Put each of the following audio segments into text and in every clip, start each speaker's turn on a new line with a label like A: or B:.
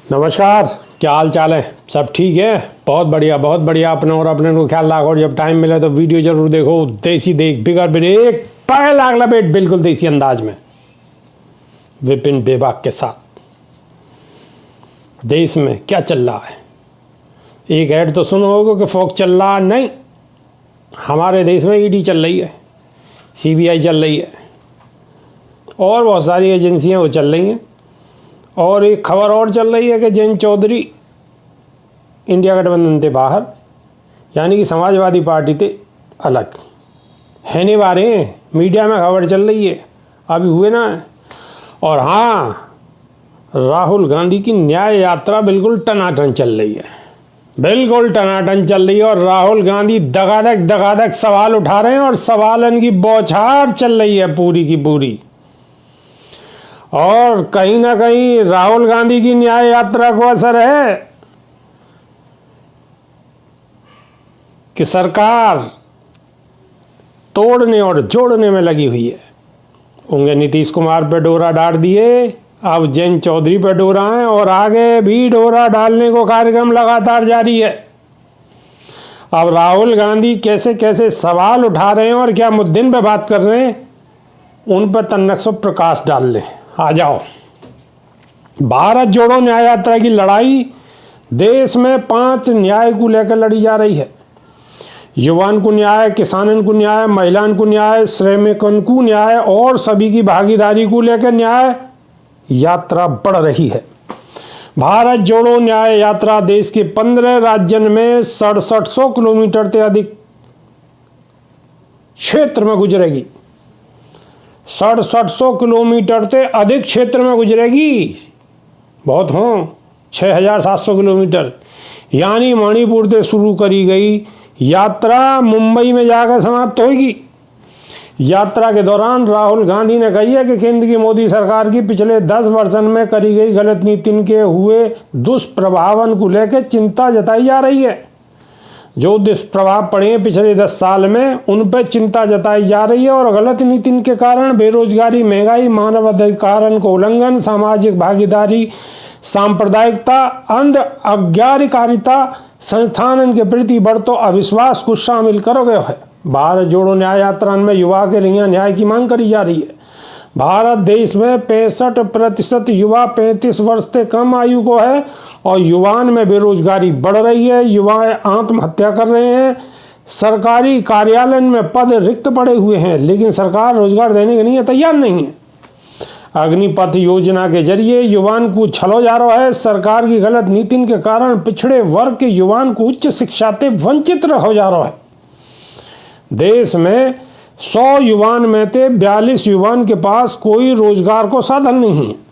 A: नमस्कार, क्या हाल चाल है? सब ठीक है? बहुत बढ़िया। अपने और अपने को ख्याल रखो। जब टाइम मिले तो वीडियो जरूर देखो। देसी देख बिगर ब्रेक पहल अगला बेट बिल्कुल देसी अंदाज में विपिन बेबाक के साथ। देश में क्या चल रहा है? एक ऐड तो सुनो होगा कि फोक चल रहा नहीं। हमारे देश में ईडी चल रही है, सीबीआई चल रही है और बहुत सारी एजेंसियां वो चल रही हैं। और एक खबर और चल रही है कि जयंत चौधरी इंडिया गठबंधन से बाहर, यानी कि समाजवादी पार्टी से अलग है नहीं बारे। मीडिया में खबर चल रही है, अभी हुए ना। और हाँ, राहुल गांधी की न्याय यात्रा बिल्कुल टनाटन चल रही है, बिल्कुल टनाटन चल रही है। और राहुल गांधी दगादक सवाल उठा रहे हैं और सवालन की बौछार चल रही है पूरी की पूरी। और कहीं ना कहीं राहुल गांधी की न्याय यात्रा को असर है कि सरकार तोड़ने और जोड़ने में लगी हुई है। उनके नीतीश कुमार पे डोरा डाल दिए, अब जयंत चौधरी पे डोरा है और आगे भी डोरा डालने को कार्यक्रम लगातार जारी है। अब राहुल गांधी कैसे कैसे सवाल उठा रहे हैं और क्या मुद्दे पे बात कर रहे हैं, उन पर तन्नक से प्रकाश डाल लें। आ जाओ। भारत जोड़ो न्याय यात्रा की लड़ाई देश में 5 न्याय को लेकर लड़ी जा रही है। युवाओं को न्याय, किसानों को न्याय, महिलाओं को न्याय, श्रमिकों को न्याय और सभी की भागीदारी को लेकर न्याय यात्रा बढ़ रही है। भारत जोड़ो न्याय यात्रा देश के 15 राज्यों में 6700 किलोमीटर से अधिक क्षेत्र में गुजरेगी। 6700 किलोमीटर से अधिक क्षेत्र में गुजरेगी। बहुत हों 6700 किलोमीटर, यानी मणिपुर से शुरू करी गई यात्रा मुंबई में जाकर समाप्त होगी। यात्रा के दौरान राहुल गांधी ने कही है कि केंद्र की मोदी सरकार की पिछले 10 वर्षों में करी गई गलत नीति के हुए दुष्प्रभावन को लेकर चिंता जताई जा रही है। जो दुष्प्रभाव पड़े हैं पिछले 10 साल में, उन पर चिंता जताई जा रही है। और गलत नीति के कारण बेरोजगारी, महंगाई, मानवाधिकारों को उल्लंघन, सामाजिक भागीदारी, सांप्रदायिकता, अंध आज्ञाकारिता, संस्थान के प्रति बढ़तो अविश्वास को शामिल करो गया है। भारत जोड़ो न्याय यात्रा में युवा के लिए न्याय की मांग करी जा रही है। भारत देश में 65% युवा 35 वर्ष से कम आयु को है और युवाओं में बेरोजगारी बढ़ रही है। युवा आत्महत्या कर रहे हैं। सरकारी कार्यालय में पद रिक्त पड़े हुए हैं, लेकिन सरकार रोजगार देने के लिए तैयार नहीं है। अग्निपथ योजना के जरिए युवाओं को छलो जा रहा है। सरकार की गलत नीति के कारण पिछड़े वर्ग के युवाओं को उच्च शिक्षा से वंचित हो जा रहा है। देश में 100 युवाओं में से 42 युवाओं के पास कोई रोजगार को साधन नहीं है।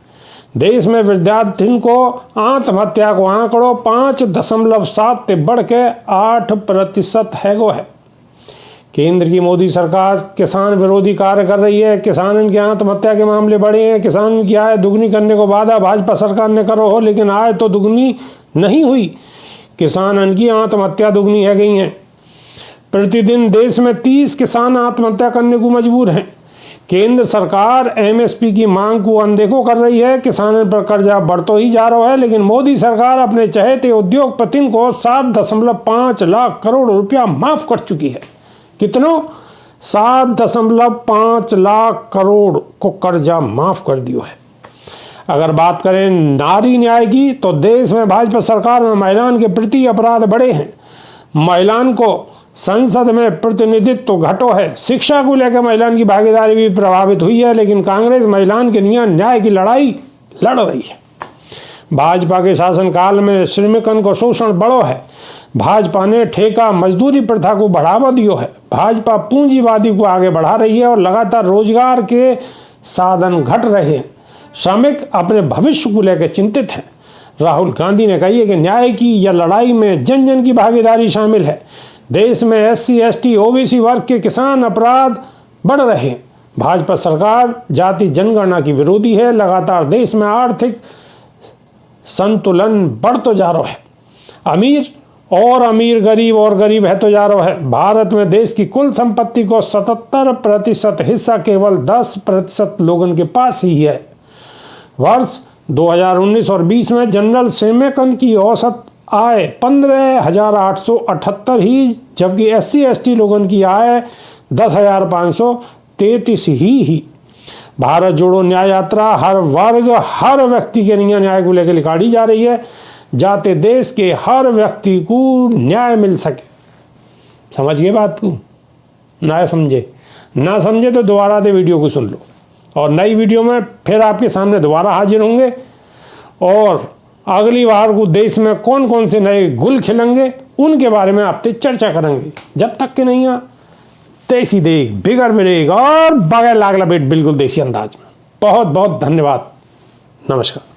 A: देश में विद्यार्थियों को आत्महत्या को आंकड़ों 5.7 से बढ़ के 8% है गो है। केंद्र की मोदी सरकार किसान विरोधी कार्य कर रही है। किसानों की आत्महत्या के मामले बढ़े हैं। किसान की आय दुगनी करने को वादा भाजपा सरकार ने करो हो, लेकिन आय तो दुगनी नहीं हुई। किसानों की आत्महत्या दुगनी है गई हैं। प्रतिदिन देश में 30 किसान आत्महत्या करने को मजबूर हैं। केंद्र सरकार एमएसपी की मांग को अनदेखो कर रही है। किसानों पर कर्जा बढ़तो ही जा रहा है, लेकिन मोदी सरकार अपने चहेते उद्योगपतियों को 7.5 लाख करोड़ रुपया माफ कर चुकी है। कितनों? 7.5 लाख करोड़ को कर्जा माफ कर दिया है। अगर बात करें नारी न्याय की, तो देश में भाजपा सरकार में महिलाओं के प्रति अपराध बढ़े हैं। महिलाओं को संसद में प्रतिनिधित्व घटो है। शिक्षा को लेकर महिलाओं की भागीदारी भी प्रभावित हुई है, लेकिन कांग्रेस महिलाओं के लिए न्याय की लड़ाई लड़ रही है। भाजपा के शासनकाल में श्रमिकों को शोषण बढ़ो है। भाजपा ने ठेका मजदूरी प्रथा को बढ़ावा दियो है। भाजपा पूंजीवादी को आगे बढ़ा रही है और लगातार रोजगार के साधन घट रहे हैं। श्रमिक अपने भविष्य को लेकर चिंतित हैं। राहुल गांधी ने कही है कि न्याय की यह लड़ाई में जन जन की भागीदारी शामिल है। देश में SC, ST, OBC वर्ग के किसान अपराध बढ़ रहे हैं। भाजपा सरकार जाति जनगणना की विरोधी है। लगातार देश में आर्थिक संतुलन बढ़तो जा रहा है। अमीर और अमीर, गरीब और गरीब है तो जा रहा है। भारत में देश की कुल संपत्ति को 77% हिस्सा केवल 10% लोगों के पास ही है। वर्ष 2019 और 20 में जनरल सेमेकन की औसत आय 15,878 ही, जबकि SC/ST लोगों की आय 10,533 ही। भारत जोड़ो न्याय यात्रा हर वर्ग, हर व्यक्ति के न्याय को लेकर निकाली जा रही है, जाते देश के हर व्यक्ति को न्याय मिल सके। समझ गए बात को? ना समझे तो दोबारा से वीडियो को सुन लो, और नई वीडियो में फिर आपके सामने दोबारा हाजिर होंगे, और अगली बार को देश में कौन कौन से नए गुल खिलेंगे उनके बारे में आपसे चर्चा करेंगे। जब तक के नहीं देसी देख बिगड़ मिलेगा और बगैर लागला बेट बिल्कुल देसी अंदाज में। बहुत बहुत धन्यवाद। नमस्कार।